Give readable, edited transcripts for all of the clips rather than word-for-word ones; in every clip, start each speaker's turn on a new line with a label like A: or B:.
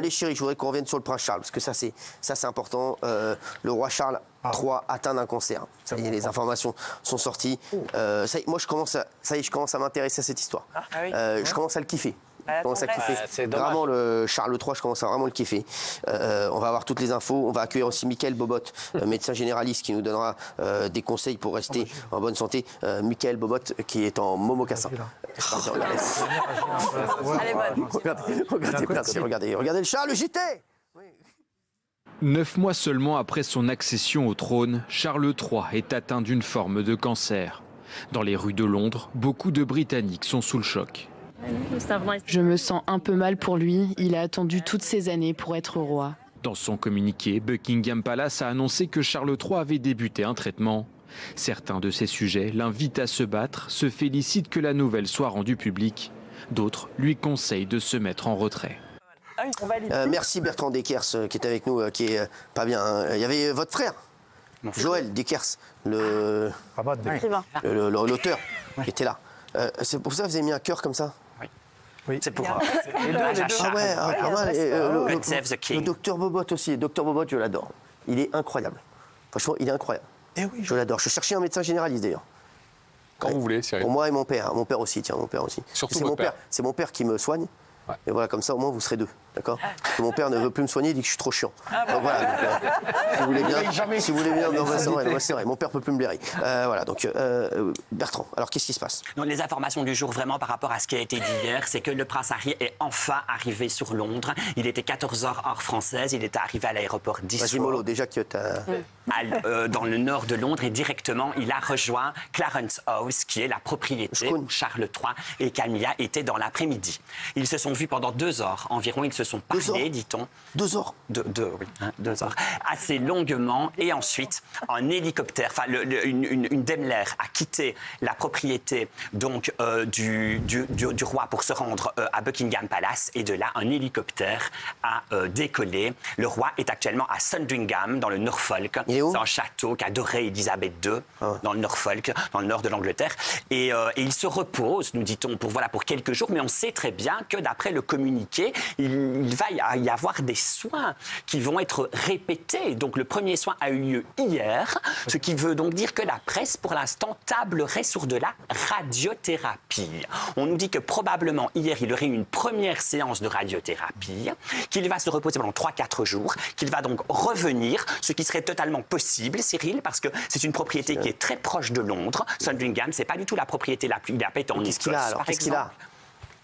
A: Les chéris, je voudrais qu'on revienne sur le prince Charles, parce que ça c'est important. Le roi Charles III atteint d'un cancer. Ça y est, les informations sont sorties. Moi, je commence à m'intéresser à cette histoire. Je commence à le kiffer. Vraiment, le Charles III, je commence à vraiment le kiffer. On va avoir toutes les infos. On va accueillir aussi Mickaël Bobot, médecin généraliste, qui nous donnera des conseils pour rester en bonne santé. Mickaël Bobot, qui est en momocassin. Regardez le Charles, le JT.
B: 9 mois seulement après son accession au trône, Charles III est atteint d'une forme de cancer. Dans les rues de Londres, beaucoup de Britanniques sont sous le choc.
C: Je me sens un peu mal pour lui. Il a attendu toutes ces années pour être roi.
B: Dans son communiqué, Buckingham Palace a annoncé que Charles III avait débuté un traitement. Certains de ses sujets l'invitent à se battre, se félicitent que la nouvelle soit rendue publique. D'autres lui conseillent de se mettre en retrait.
A: Merci Bertrand Deckers qui est avec nous, qui est pas bien. Hein. Il y avait votre frère, Joël Deckers, l'auteur, qui était là. C'est pour ça que vous avez mis un cœur comme ça?
D: Oui. C'est pour...
A: Ah ouais, pas mal. Le docteur Bobot aussi. Le docteur Bobot, je l'adore. Il est incroyable. Franchement, il est incroyable. Je l'adore. Je cherchais un médecin généraliste d'ailleurs.
E: Quand vous voulez, Cyril.
A: Pour moi et mon père. Mon père aussi, tiens, mon père aussi.
E: Surtout votre père.
A: C'est mon père qui me soigne. Ouais. Et voilà, comme ça, au moins, vous serez deux, d'accord? Mon père ne veut plus me soigner, il dit que je suis trop chiant. Donc voilà, si vous voulez bien, non, c'est vrai, mon père ne peut plus me blairer. Voilà, donc, Bertrand, alors qu'est-ce qui se passe?
D: Donc, les informations du jour, vraiment, par rapport à ce qui a été dit hier, c'est que le prince Harry est enfin arrivé sur Londres. Il était 14h heure française, il était arrivé à l'aéroport d'Heathrow.
A: Vas-y, Molo, déjà que tu as...
D: dans le nord de Londres, et directement, il a rejoint Clarence House, qui est la propriété où Charles III et Camilla étaient dans l'après-midi. Ils se sont vus pendant 2 heures environ, ils se sont parlé, dit-on.
A: 2 heures?
D: Oui, 2 heures. Assez longuement, et ensuite, en hélicoptère, enfin, une Daimler a quitté la propriété donc, du roi pour se rendre à Buckingham Palace, et de là, un hélicoptère a décollé. Le roi est actuellement à Sandringham, dans le Norfolk. C'est un château qu'adorait Élisabeth II, dans le Norfolk, dans le nord de l'Angleterre. Et il se repose, nous dit-on, pour quelques jours, mais on sait très bien que d'après le communiqué, il va y avoir des soins qui vont être répétés. Donc le premier soin a eu lieu hier, ce qui veut donc dire que la presse, pour l'instant, tablerait sur de la radiothérapie. On nous dit que probablement hier, il aurait eu une première séance de radiothérapie, qu'il va se reposer pendant 3-4 jours, qu'il va donc revenir, ce qui serait totalement possible, Cyril, parce que c'est une propriété qui est très proche de Londres. Sandringham, c'est pas du tout la propriété la plus... Il a pas été en Écosse, par exemple.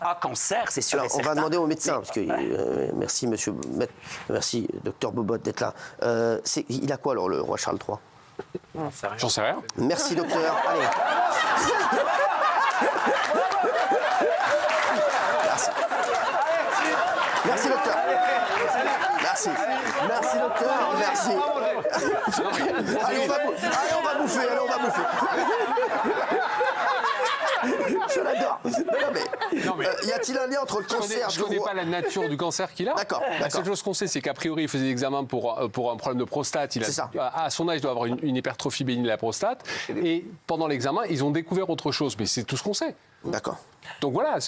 D: Ah, cancer, c'est sûr.
A: Alors, on va demander au médecin, parce que merci, monsieur, merci, docteur Bobot, d'être là. Il a quoi, alors, le roi Charles III?
E: J'en sais rien.
A: Merci, docteur. Allez. Merci. Merci, docteur. Merci. Merci, docteur. Merci. Allez, on va bouffer. Je l'adore. Non, mais y a-t-il un lien entre le cancer?
E: Je ne connais pas la nature du cancer qu'il a.
A: D'accord.
E: La seule chose qu'on sait, c'est qu'a priori, il faisait des examens pour un problème de prostate. À son âge, il doit avoir une hypertrophie bénigne de la prostate. Et pendant l'examen, ils ont découvert autre chose. Mais c'est tout ce qu'on sait.
A: D'accord.
E: Donc voilà,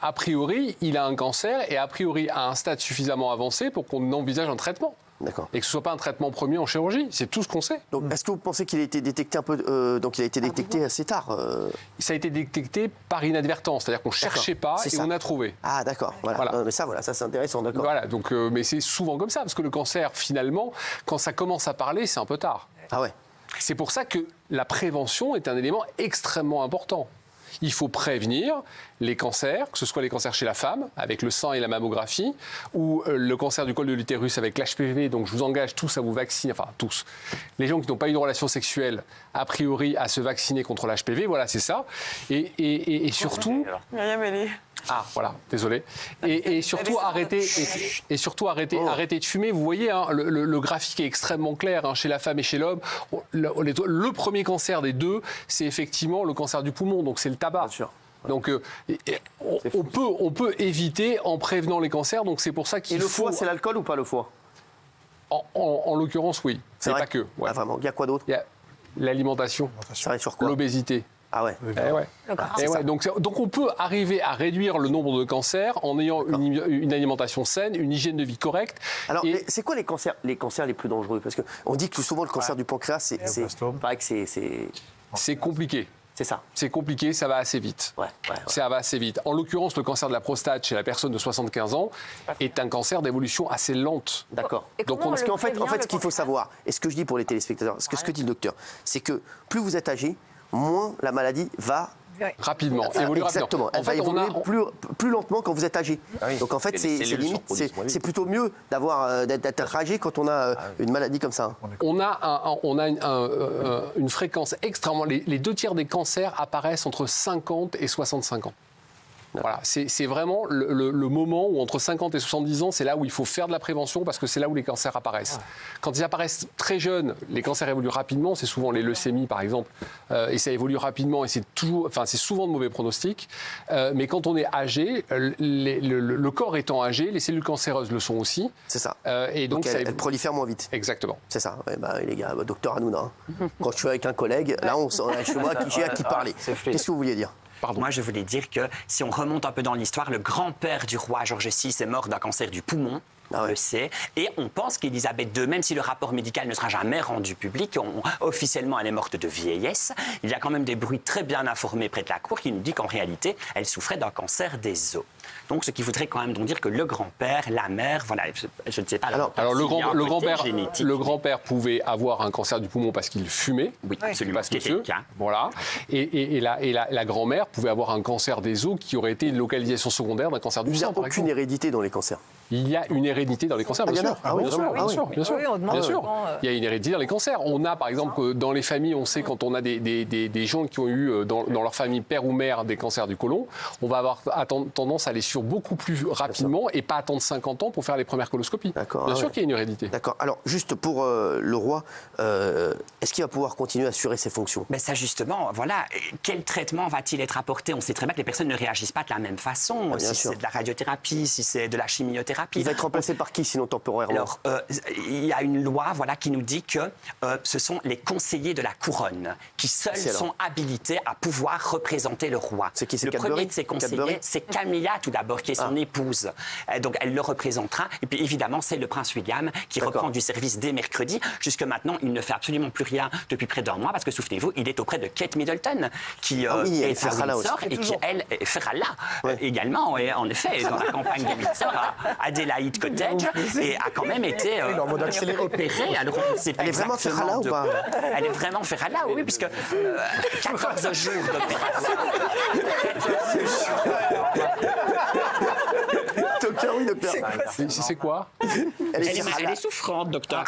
E: a priori, il a un cancer et a priori à un stade suffisamment avancé pour qu'on envisage un traitement.
A: D'accord.
E: Et que ce ne soit pas un traitement premier en chirurgie, c'est tout ce qu'on sait.
A: Donc, est-ce que vous pensez qu'il a été détecté un peu donc il a été détecté assez tard
E: Ça a été détecté par inadvertance, c'est-à-dire qu'on ne cherchait pas et on a trouvé.
A: Ah d'accord, voilà. Non, mais ça c'est intéressant, d'accord.
E: Voilà, donc, mais c'est souvent comme ça, parce que le cancer, finalement, quand ça commence à parler, c'est un peu tard.
A: Ah ouais.
E: C'est pour ça que la prévention est un élément extrêmement important. Il faut prévenir les cancers, que ce soit les cancers chez la femme, avec le sang et la mammographie, ou le cancer du col de l'utérus avec l'HPV. Donc je vous engage tous à vous vacciner, enfin tous. Les gens qui n'ont pas eu de relation sexuelle, a priori, à se vacciner contre l'HPV, voilà, c'est ça. Et surtout... Ah, voilà, désolé. Et surtout, arrêtez de fumer. Vous voyez, hein, le graphique est extrêmement clair hein, chez la femme et chez l'homme. Le premier cancer des deux, c'est effectivement le cancer du poumon, donc c'est le tabac. Bien sûr. Donc, on peut éviter en prévenant les cancers, donc c'est pour ça qu'il faut...
A: Et le foie, c'est l'alcool ou pas le foie?
E: En l'occurrence, oui. C'est pas que. Ouais.
A: Ah, vraiment. Il y a quoi d'autre?
E: Il y a l'alimentation,
A: ça va sur quoi?
E: l'obésité.
A: Ah ouais.
E: Donc on peut arriver à réduire le nombre de cancers en ayant une alimentation saine, une hygiène de vie correcte.
A: Alors, c'est quoi les cancers les plus dangereux? Parce qu'on dit que souvent le cancer du pancréas, paraît que
E: c'est compliqué.
A: C'est ça.
E: C'est compliqué, ça va assez vite. Ça va assez vite. En l'occurrence, le cancer de la prostate chez la personne de 75 ans est un cancer d'évolution assez lente.
A: D'accord. Parce qu'en fait, ce qu'il faut savoir, et ce que je dis pour les téléspectateurs, ce que dit le docteur, c'est que plus vous êtes âgé, moins la maladie va
E: rapidement, évolue
A: exactement.
E: rapidement.
A: Elle va évoluer plus lentement quand vous êtes âgé. Donc en fait, c'est plutôt mieux d'être âgé quand on a une maladie comme ça.
E: On a une fréquence extrêmement... Les 2 tiers des cancers apparaissent entre 50 et 65 ans. Voilà, c'est vraiment le moment où entre 50 et 70 ans, c'est là où il faut faire de la prévention parce que c'est là où les cancers apparaissent. Quand ils apparaissent très jeunes, les cancers évoluent rapidement, c'est souvent les leucémies par exemple, et ça évolue rapidement et c'est souvent de mauvais pronostics. Mais quand on est âgé, le corps étant âgé, les cellules cancéreuses le sont aussi.
A: C'est ça.
E: Et donc
A: elles prolifèrent moins vite.
E: Exactement.
A: C'est ça. Les gars, docteur Hanouna, quand je suis avec un collègue, là je vois qui parler. Qu'est-ce que vous vouliez dire?
D: Pardon. Moi, je voulais dire que si on remonte un peu dans l'histoire, le grand-père du roi George VI est mort d'un cancer du poumon. On le sait. Et on pense qu'Élisabeth II, même si le rapport médical ne sera jamais rendu public, officiellement elle est morte de vieillesse, il y a quand même des bruits très bien informés près de la cour qui nous disent qu'en réalité, elle souffrait d'un cancer des os. Donc, ce qui voudrait quand même donc dire que le grand-père, la mère, voilà, je ne sais pas.
E: Alors le grand-père pouvait avoir un cancer du poumon parce qu'il fumait.
D: Oui, absolument. Ce qui était le cas.
E: Voilà. Et la grand-mère pouvait avoir un cancer des os qui aurait été une localisation secondaire d'un cancer du sang.
A: Il n'y a aucune hérédité dans les cancers.
E: Il y a une hérédité dans les cancers, bien sûr. Bien sûr. Il y a une hérédité dans les cancers. On a, par exemple, dans les familles, on sait quand on a des gens qui ont eu dans leur famille père ou mère des cancers du côlon, on va avoir tendance à les suivre beaucoup plus rapidement et pas attendre 50 ans pour faire les premières coloscopies. Bien sûr qu'il y a une hérédité.
A: D'accord. Alors, juste pour le roi, est-ce qu'il va pouvoir continuer à assurer ses fonctions?
D: Mais ça, justement, voilà. Quel traitement va-t-il être apporté? On sait très bien que les personnes ne réagissent pas de la même façon. Si c'est de la radiothérapie, si c'est de la chimiothérapie.
A: Il va être remplacé par qui, sinon temporairement?
D: Alors, il y a une loi qui nous dit que ce sont les conseillers de la couronne qui seuls sont habilités à pouvoir représenter le roi.
A: C'est qui?
D: Le premier de ces conseillers, c'est Camilla, tout d'abord, qui est son épouse. Donc, elle le représentera. Et puis, évidemment, c'est le prince William qui reprend du service dès mercredi. Jusque maintenant, il ne fait absolument plus rien depuis près d'1 mois parce que, souvenez-vous, il est auprès de Kate Middleton qui est à Windsor et qui, elle, fera là également, en effet, dans la campagne de Windsor, à Adelaide Cottage, et a quand même été opérée. Alors,
A: elle est vraiment Ferrala ou pas?
D: Elle est vraiment Ferrala, oui, puisque 14 jours d'opération.
A: Docteur, oui, docteur.
E: C'est quoi?
D: Elle est souffrante, docteur.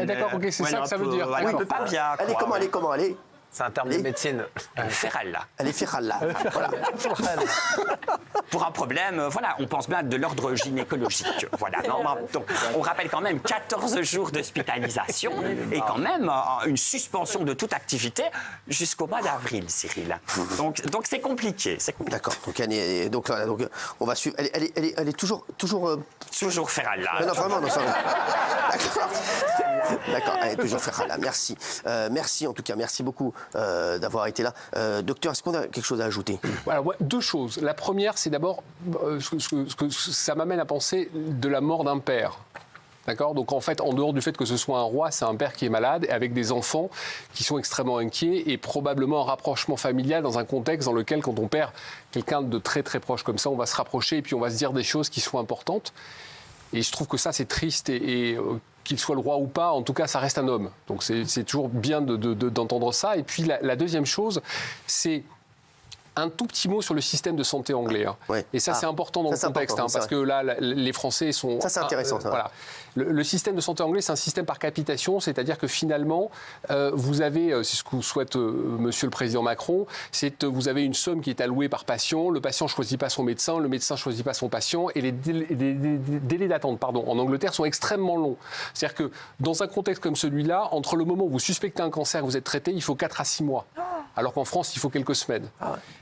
E: D'accord, ok, c'est ça que ça veut dire.
D: Elle ne peut pas bien.
A: Elle est comment?
F: C'est un terme de médecine.
D: Ferrala.
A: Elle est Ferrala. Voilà.
D: Pour un problème, on pense bien de l'ordre gynécologique. Voilà. Donc, on rappelle quand même 14 jours d'hospitalisation et quand même une suspension de toute activité jusqu'au mois d'avril, Cyril. Donc c'est compliqué.
A: D'accord. Donc on va suivre. Elle est toujours.
D: Toujours Ferrala.
A: Non, vraiment, non, ça va. D'accord. D'accord, elle est toujours Ferrala. Merci. Merci en tout cas. Merci beaucoup d'avoir été là. Docteur, est-ce qu'on a quelque chose à ajouter?
E: Alors, 2 choses. La première, c'est d'abord ce que ça m'amène à penser de la mort d'un père. D'accord ? Donc en fait, en dehors du fait que ce soit un roi, c'est un père qui est malade, avec des enfants qui sont extrêmement inquiets et probablement un rapprochement familial dans un contexte dans lequel, quand on perd quelqu'un de très très proche comme ça, on va se rapprocher et puis on va se dire des choses qui sont importantes. Et je trouve que ça, c'est triste et qu'il soit le roi ou pas, en tout cas, ça reste un homme. Donc c'est toujours bien d'entendre ça. Et puis la deuxième chose, c'est un tout petit mot sur le système de santé anglais.
A: Ouais.
E: Et ça, c'est important dans le contexte, parce que là, les Français sont...
A: Ça, c'est intéressant.
E: Voilà. Le système de santé anglais, c'est un système par capitation, c'est-à-dire que finalement, vous avez, c'est ce que souhaite Monsieur le Président Macron, vous avez une somme qui est allouée par patient, le patient ne choisit pas son médecin, le médecin ne choisit pas son patient, et les délais d'attente en Angleterre sont extrêmement longs. C'est-à-dire que dans un contexte comme celui-là, entre le moment où vous suspectez un cancer et que vous êtes traité, il faut 4 à 6 mois. Alors qu'en France, il faut quelques semaines.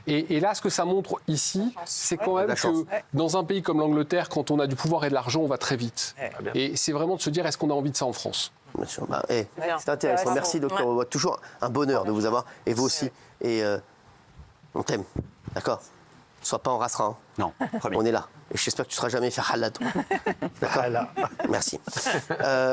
E: Et là, ce que ça montre ici, c'est quand même que dans un pays comme l'Angleterre, quand on a du pouvoir et de l'argent, on va très vite. Et c'est vraiment de se dire, est-ce qu'on a envie de ça en France?
A: Bien sûr. C'est intéressant. Merci, docteur. Toujours un bonheur de vous avoir. Et vous aussi. Et On t'aime, d'accord? Sois pas en rasera. Hein.
D: Non, promis.
A: On est là. Et j'espère que tu ne seras jamais faire halal. D'accord? Merci.